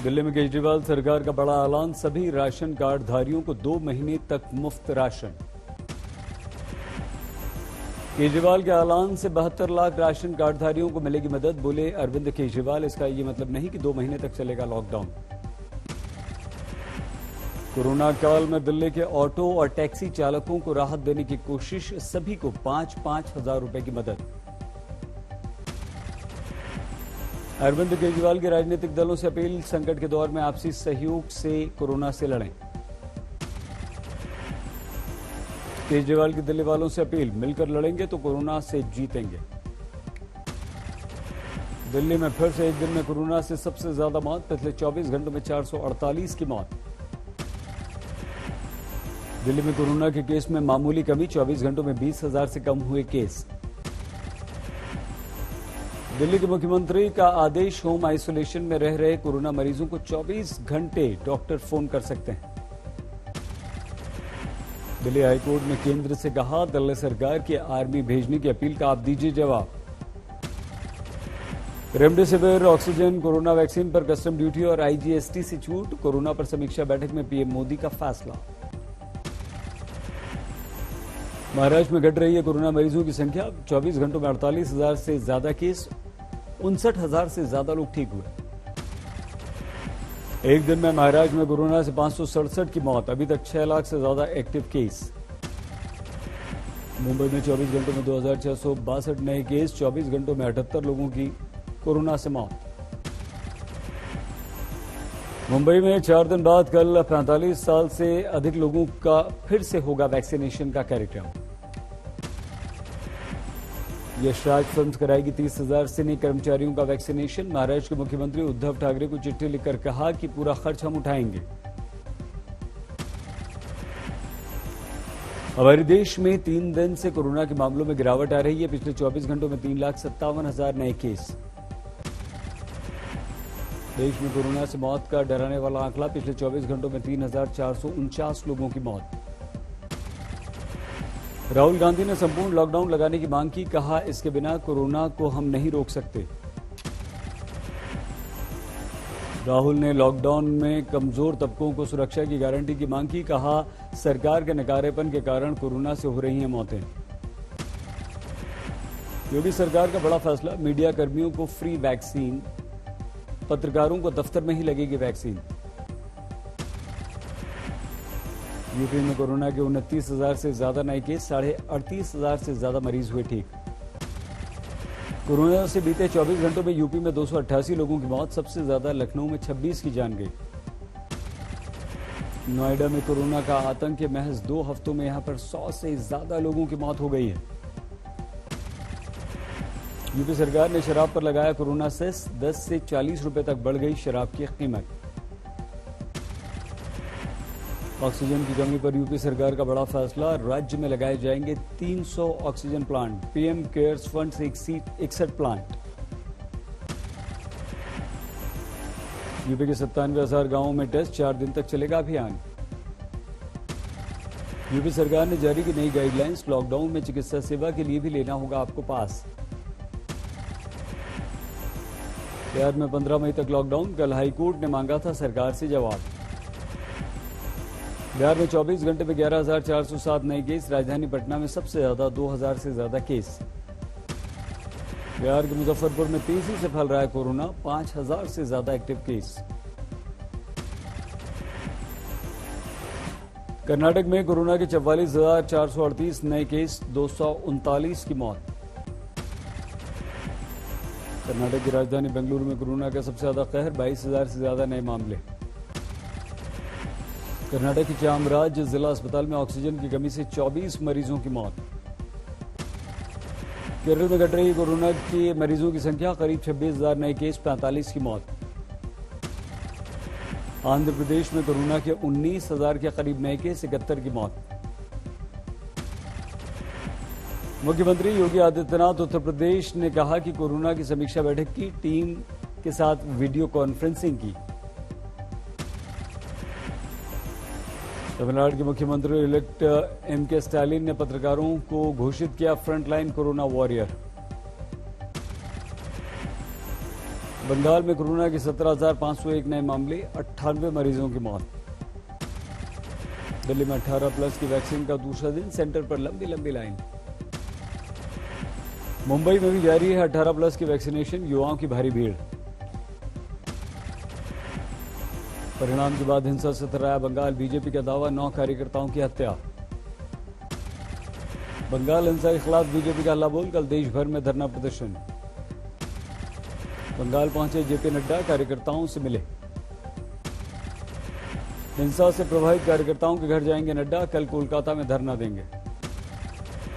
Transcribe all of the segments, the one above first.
दिल्ली में केजरीवाल सरकार का बड़ा ऐलान, सभी राशन कार्ड धारियों को 2 महीने तक मुफ्त राशन। केजरीवाल के ऐलान से 72 लाख राशन कार्डधारियों को मिलेगी मदद, बोले अरविंद केजरीवाल। इसका ये मतलब नहीं कि 2 महीने तक चलेगा लॉकडाउन। कोरोना काल में दिल्ली के ऑटो और टैक्सी चालकों को राहत देने की कोशिश, सभी को 5-5 हजार रुपए की मदद। अरविंद केजरीवाल के राजनीतिक दलों से अपील, संकट के दौर में आपसी सहयोग से कोरोना से लड़ें। केजरीवाल की दिल्ली वालों से अपील, मिलकर लड़ेंगे तो कोरोना से जीतेंगे। दिल्ली में फिर से एक दिन में कोरोना से सबसे ज्यादा मौत, पिछले 24 घंटों में 448 की मौत। दिल्ली में कोरोना के केस में मामूली कमी, 24 घंटों में 20,000 से कम हुए केस। दिल्ली के मुख्यमंत्री का आदेश, होम आइसोलेशन में रह रहे कोरोना मरीजों को 24 घंटे डॉक्टर फोन कर सकते हैं। दिल्ली हाईकोर्ट ने केंद्र से कहा, दिल्ली सरकार की आर्मी भेजने की अपील का आप दीजिए जवाब। रेमडेसिविर, ऑक्सीजन, कोरोना वैक्सीन पर कस्टम ड्यूटी और आईजीएसटी से छूट, कोरोना पर समीक्षा बैठक में पीएम मोदी का फैसला। महाराष्ट्र में घट रही है कोरोना मरीजों की संख्या, 24 घंटों में 48,000 से ज्यादा केस, 59,000 से ज्यादा लोग ठीक हुए। एक दिन में महाराष्ट्र में कोरोना से 567 की मौत, अभी तक 6 लाख से ज्यादा एक्टिव केस। मुंबई में 24 घंटों में 2,662 नए केस, 24 घंटों में 78 लोगों की कोरोना से मौत। मुंबई में 4 दिन बाद कल 45 साल से अधिक लोगों का फिर से होगा वैक्सीनेशन का कार्यक्रम। यशराज फिल्म्स कराएगी 30,000 सिने कर्मचारियों का वैक्सीनेशन। महाराष्ट्र के मुख्यमंत्री उद्धव ठाकरे को चिट्ठी लिखकर कहा कि पूरा खर्च हम उठाएंगे। हमारे देश में 3 दिन से कोरोना के मामलों में गिरावट आ रही है, पिछले 24 घंटों में 3,57,000 नए केस। देश में कोरोना से मौत का डराने वाला आंकड़ा, पिछले 24 घंटों में 3,449 लोगों की मौत। राहुल गांधी ने संपूर्ण लॉकडाउन लगाने की मांग की, कहा इसके बिना कोरोना को हम नहीं रोक सकते। राहुल ने लॉकडाउन में कमजोर तबकों को सुरक्षा की गारंटी की मांग की, कहा सरकार के नकारेपन के कारण कोरोना से हो रही हैं मौतें। योगी सरकार का बड़ा फैसला, मीडिया कर्मियों को फ्री वैक्सीन, पत्रकारों को दफ्तर में ही लगेगी वैक्सीन। यूपी में कोरोना के 29,000 से ज्यादा नए केस, 38,500 से ज्यादा मरीज हुए ठीक। कोरोना से बीते 24 घंटों में यूपी में 288 लोगों की मौत, सबसे ज्यादा लखनऊ में 26 की जान गई। नोएडा में कोरोना का आतंक के महज 2 हफ्तों में यहां पर 100 से ज्यादा लोगों की मौत हो गई है। यूपी सरकार ने शराब पर लगाया कोरोना सेस, 10 से 40 रुपए तक बढ़ गई शराब की कीमत। ऑक्सीजन की कमी पर यूपी सरकार का बड़ा फैसला, राज्य में लगाए जाएंगे 300 oxygen plant, PM cares fund से 61 प्लांट। यूपी के 97,000 गांवों में टेस्ट, 4 दिन तक चलेगा अभियान। यूपी सरकार ने जारी की नई गाइडलाइंस, लॉकडाउन में चिकित्सा सेवा के लिए भी लेना होगा आपको पास। बिहार में 15 मई तक लॉकडाउन, कल हाईकोर्ट ने मांगा था सरकार से जवाब। बिहार में 24 घंटे में 11,407 नए केस, राजधानी पटना में सबसे ज्यादा 2,000 से ज्यादा केस। बिहार के मुजफ्फरपुर में तेजी से फैल रहा है कोरोना, 5,000 से ज्यादा एक्टिव केस। कर्नाटक में कोरोना के 44,438 नए केस, 239 की मौत। कर्नाटक की राजधानी बेंगलुरु में कोरोना का सबसे ज्यादा कहर, 22,000 से ज्यादा नए मामले। कर्नाटक के चामराज जिला अस्पताल में ऑक्सीजन की कमी से 24 मरीजों की मौत। केरल में घट रही कोरोना के मरीजों की संख्या, करीब 26,000 नए केस, 45 की मौत। आंध्र प्रदेश में कोरोना के 19,000 के करीब नए केस, 71 की मौत। मुख्यमंत्री योगी आदित्यनाथ उत्तर प्रदेश ने कहा कि कोरोना की समीक्षा बैठक की, टीम के साथ वीडियो कॉन्फ्रेंसिंग की। तमिलनाडु के मुख्यमंत्री इलेक्ट एम.के. स्टालिन ने पत्रकारों को घोषित किया फ्रंटलाइन कोरोना वॉरियर। बंगाल में कोरोना के 17,501 नए मामले, 98 मरीजों की मौत। दिल्ली में 18+ की वैक्सीन का दूसरा दिन, सेंटर पर लंबी लंबी लाइन। मुंबई में भी जारी है 18+ की वैक्सीनेशन, युवाओं की भारी भीड़। परिणाम के बाद हिंसा से थर्राया बंगाल, बीजेपी का दावा 9 कार्यकर्ताओं की हत्या। बंगाल हिंसा के खिलाफ बीजेपी का हल्ला बोल, कल देश भर में धरना प्रदर्शन। बंगाल पहुंचे जेपी नड्डा, कार्यकर्ताओं से मिले। हिंसा से प्रभावित कार्यकर्ताओं के घर जाएंगे नड्डा, कल कोलकाता में धरना देंगे।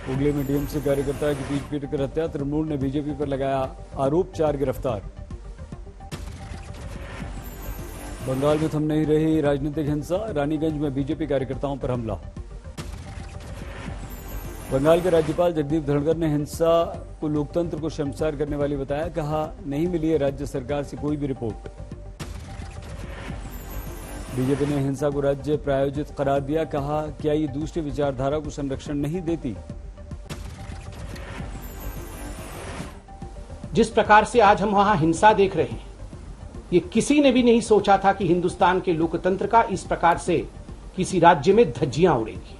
हुगली में टीएमसी कार्यकर्ता की पीट पीट कर हत्या, तृणमूल ने बीजेपी पर लगाया आरोप, 4 गिरफ्तार। बंगाल में थम नहीं रही राजनीतिक हिंसा, रानीगंज में बीजेपी कार्यकर्ताओं पर हमला। बंगाल के राज्यपाल जगदीप धनखड़ ने हिंसा को लोकतंत्र को शर्मसार करने वाली बताया, कहा नहीं मिली है राज्य सरकार से कोई भी रिपोर्ट। बीजेपी ने हिंसा को राज्य प्रायोजित करार दिया, कहा क्या ये दूसरी विचारधारा को संरक्षण नहीं देती। जिस प्रकार से आज हम वहां हिंसा देख रहे हैं, ये किसी ने भी नहीं सोचा था कि हिंदुस्तान के लोकतंत्र का इस प्रकार से किसी राज्य में धज्जियां उड़ेगी।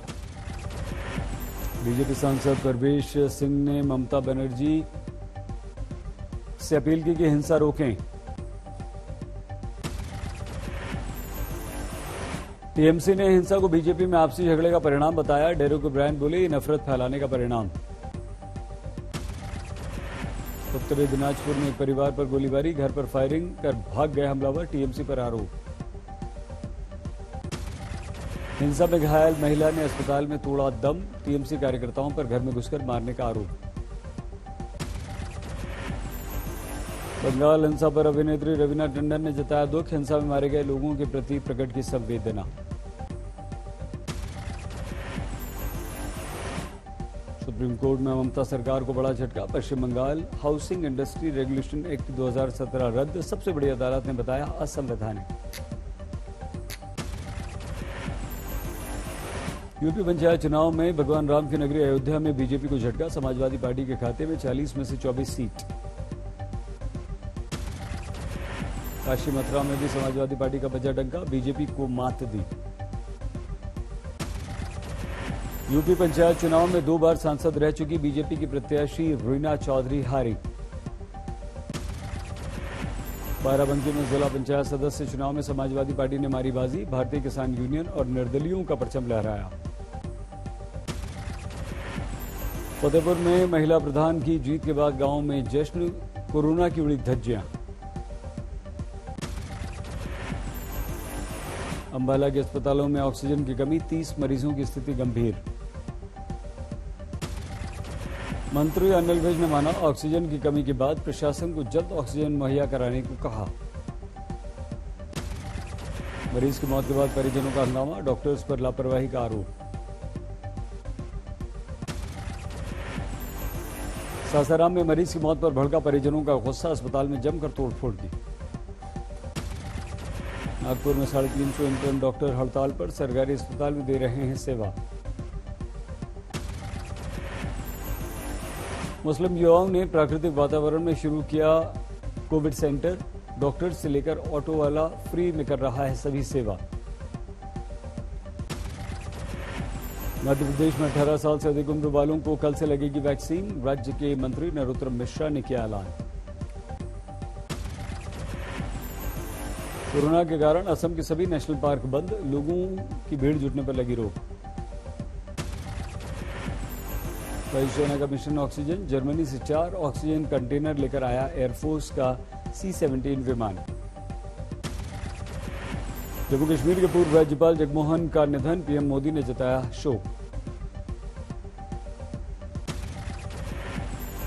बीजेपी सांसद परवेश सिंह ने ममता बनर्जी से अपील की कि हिंसा रोकें। टीएमसी ने हिंसा को बीजेपी में आपसी झगड़े का परिणाम बताया, डेरेक ओब्रायन बोले ये नफरत फैलाने का परिणाम। उत्तरी दिनाजपुर में एक परिवार पर गोलीबारी, घर पर फायरिंग कर भाग गए हमलावर, टीएमसी पर आरोप। हिंसा में घायल महिला ने अस्पताल में तोड़ा दम, टीएमसी कार्यकर्ताओं पर घर में घुसकर मारने का आरोप। बंगाल हिंसा पर अभिनेत्री रवीना टंडन ने जताया दुख, हिंसा में मारे गए लोगों के प्रति प्रकट की संवेदना। सुप्रीम कोर्ट में ममता सरकार को बड़ा झटका, Paschim Bangal housing industry regulation act 2017 रद्द, सबसे बड़ी अदालत ने बताया असंवैधानिक। यूपी पंचायत चुनाव में भगवान राम की नगरी अयोध्या में बीजेपी को झटका, समाजवादी पार्टी के खाते में 40 में से 24 सीट। काशी मथुरा में भी समाजवादी पार्टी का बजा डंका, बीजेपी को मात दी। यूपी पंचायत चुनाव में 2 बार सांसद रह चुकी बीजेपी की प्रत्याशी रीना चौधरी हारी। बाराबंकी में जिला पंचायत सदस्य चुनाव में समाजवादी पार्टी ने मारी बाजी, भारतीय किसान यूनियन और निर्दलियों का परचम लहराया। फतेहपुर में महिला प्रधान की जीत के बाद गांव में जश्न, कोरोना की उड़ी धज्जियां। अंबाला के अस्पतालों में ऑक्सीजन की कमी, 30 मरीजों की स्थिति गंभीर। मंत्री अनिल विज ने माना ऑक्सीजन की कमी के बाद प्रशासन को जल्द ऑक्सीजन मुहैया कराने को कहा। मरीज की मौत के बाद परिजनों का हंगामा, डॉक्टर्स पर लापरवाही का आरोप। सासाराम में मरीज की मौत पर भड़का परिजनों का गुस्सा, अस्पताल में जमकर तोड़फोड़ की। नागपुर में 350 इंटर्न डॉक्टर हड़ताल पर, सरकारी अस्पताल में दे रहे हैं सेवा। मुस्लिम युवाओं ने प्राकृतिक वातावरण में शुरू किया कोविड सेंटर, डॉक्टर से लेकर ऑटो वाला फ्री में कर रहा है सभी सेवा। मध्य प्रदेश में 18 साल से अधिक उम्र वालों को कल से लगेगी वैक्सीन, राज्य के मंत्री नरोत्तम मिश्रा ने किया ऐलान। कोरोना के कारण असम के सभी नेशनल पार्क बंद, लोगों की भीड़ जुटने पर लगी रोक। वायुसेना का मिशन ऑक्सीजन, जर्मनी से 4 ऑक्सीजन कंटेनर लेकर आया एयरफोर्स का C-17 विमान। जम्मू कश्मीर के पूर्व राज्यपाल जगमोहन का निधन, पीएम मोदी ने जताया शोक।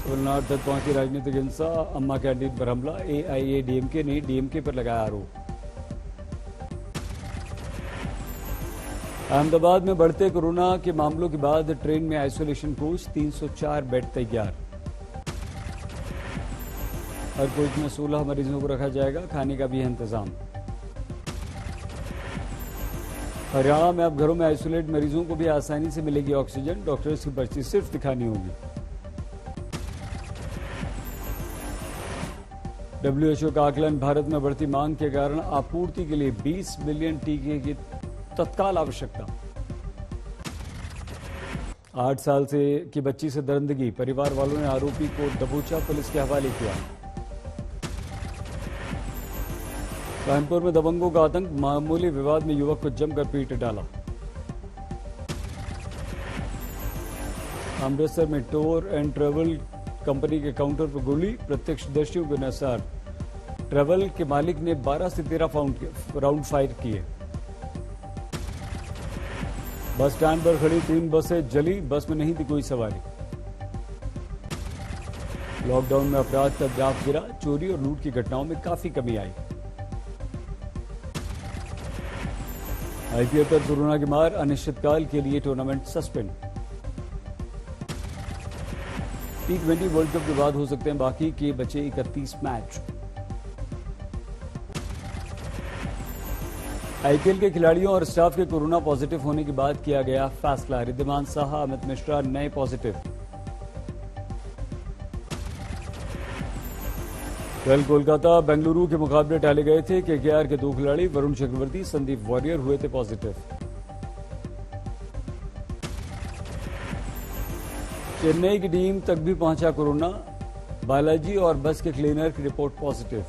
तमिलनाडु तक पहुंची राजनीतिक हिंसा, अम्मा कैंटीन पर हमला, AIADMK ने डीएमके पर लगाया आरोप। अहमदाबाद में बढ़ते कोरोना के मामलों के बाद ट्रेन में आइसोलेशन कोच, 304 बेड तैयार। हर कोच में 16 मरीजों को रखा जाएगा, खाने का भी है इंतजाम। हरियाणा में अब घरों में आइसोलेट मरीजों को भी आसानी से मिलेगी ऑक्सीजन, डॉक्टर्स की पर्ची सिर्फ दिखानी होगी। WHO का आकलन, भारत में बढ़ती मांग के कारण आपूर्ति के लिए 20 मिलियन टीके की तत्काल आवश्यकता। 8 साल से की बच्ची से दरिंदगी, परिवार वालों ने आरोपी को दबोचा, पुलिस के हवाले किया। कानपुर में दबंगों का आतंक, मामूली विवाद में युवक को जमकर पीट डाला। अमृतसर में टूर एंड ट्रेवल कंपनी के काउंटर पर गोली, प्रत्यक्षदर्शियों के अनुसार ट्रेवल के मालिक ने 12 से 13 राउंड फायर किए। बस स्टैंड पर खड़ी 3 बसें जली, बस में नहीं थी कोई सवारी। लॉकडाउन में अपराध का ग्राफ गिरा, चोरी और लूट की घटनाओं में काफी कमी आई। आईपीएल पर कोरोना की मार, अनिश्चितकाल के लिए tournament suspend. T20 world cup के बाद हो सकते हैं बाकी के बचे 31 मैच। आईपीएल के खिलाड़ियों और स्टाफ के कोरोना पॉजिटिव होने के बाद किया गया फैसला, रिद्धिमान साहा, अमित मिश्रा नए पॉजिटिव। कल कोलकाता बेंगलुरु के मुकाबले टाले गए थे। केकेआर के 2 खिलाड़ी वरुण चक्रवर्ती, संदीप वॉरियर हुए थे पॉजिटिव। चेन्नई की टीम तक भी पहुंचा कोरोना, बालाजी और बस के क्लीनर की रिपोर्ट पॉजिटिव।